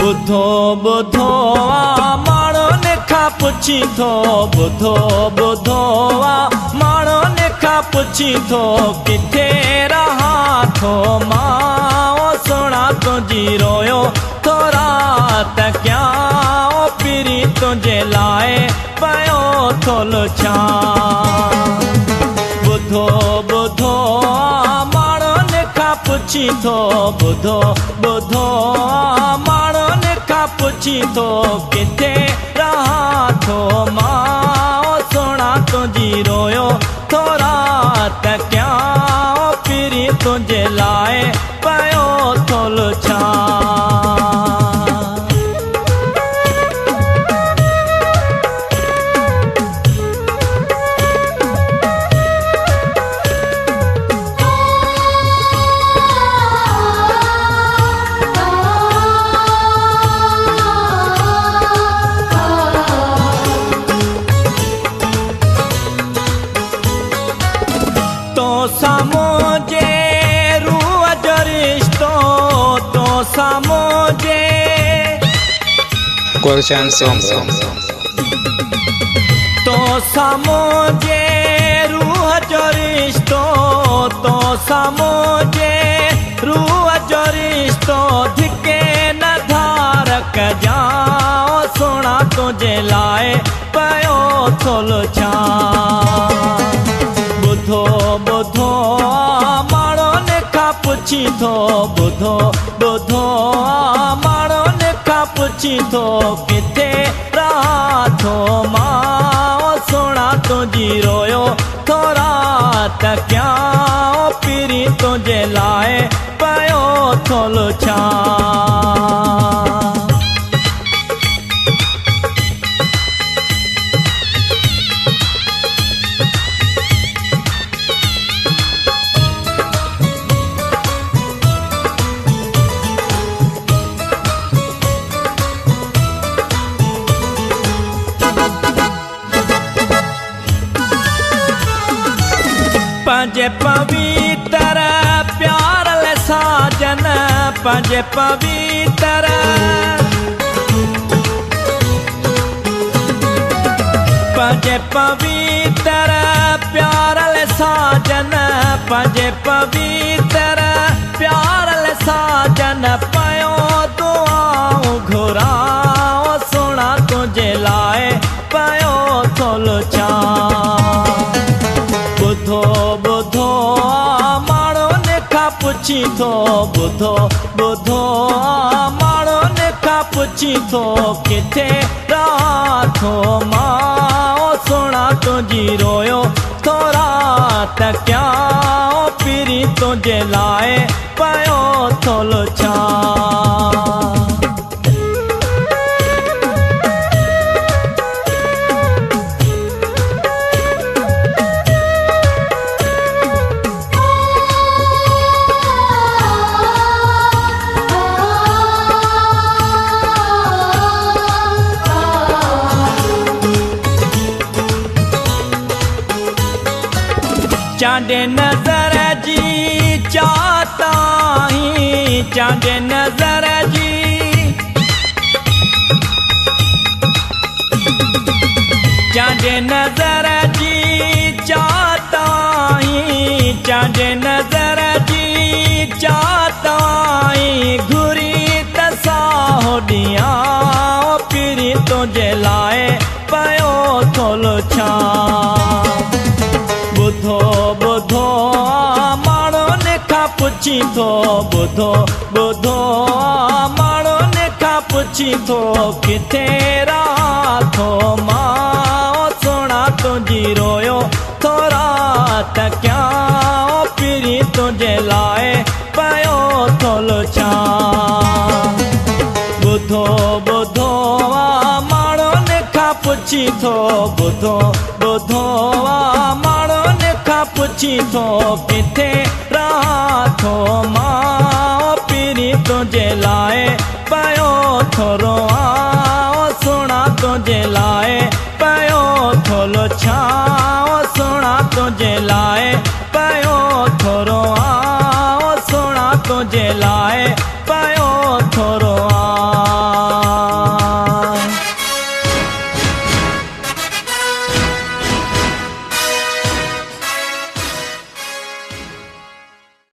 ॿुधो ॿुधो माण्हुनि खां पुछी थो ॿुधो ॿुधो माण्हुनि खां पुछी थो किथे रहा थो मां सुणा तुंहिंजी रोयो थो रात कयां पीरी तुंहिंजे लाइ पियो थो लुछां ॿुधो ॿुधो माण्हुनि खां पुछी थो ॿुधो ॿुधो माण्हुनि खां पुछी थो किथे रहा थो मां सुणा तुंहिंजी रोयो थो रात कयां पीरी तुंहिंजे लाइ पियो थो लुछां सामोजे रूह जो रिश्तो तो सामोजे Korean song तो सामोजे रूह जो रिश्तो तो सामोजे रूह जो रिश्तो धिके न धार कजाओ सुणा तुंहिंजे लाइ पियो थो लुछां ॿुधो ॿुधो माण्हुनि खां पुछी थो ॿुधो ॿुधो माण्हुनि खां पुछी थो किथे रहा थो मां सुणा तुंहिंजी रोयो थो रात कयां पीरी तुंहिंजे लाइ पियो थो लुछां पंहिंजे पवित्र प्यार ले साजन पंहिंजे पवित्र पंहिंजे पवित्र प्यार ले साजन पंहिंजे पवित्र प्यार ले साजन पियो दुआऊं घुरां सुणा तुंहिंजे लाइ पियो थो लुछां ॿुधो ॿुधो माण्हुनि खां पुछी थो ॿुधो ॿुधो माण्हुनि खां पुछी थो किथे रहा थो मां सुणा तुंहिंजी रोयो थो रात कयां पीरी तुंहिंजे लाइ पियो थो लुछां चांदे नजर जी चाहता ही चांदे नजर जी चांदे नजर जी चाहता ही चांदे नजर जी चाहता ही घुरी तसा हो दिया पीरी तुंहिंजे लाइ पियो थो लुछां ॿुधो ॿुधो माण्हुनि खां पुछी थो ॿुधो ॿुधो माण्हुनि खां पुछी थो किथे रहा थो मां सुणा तुंहिंजी रोयो थो रात कयां पीरी तुंहिंजे लाइ पियो थो लुछां ॿुधो ॿुधो माण्हुनि खां पुछी थो ॿुधो ॿुधो माण्हुनि खां पुछी थो किथे रहा थो मां पीरी तुंहिंजे लाइ पियो थो रोआं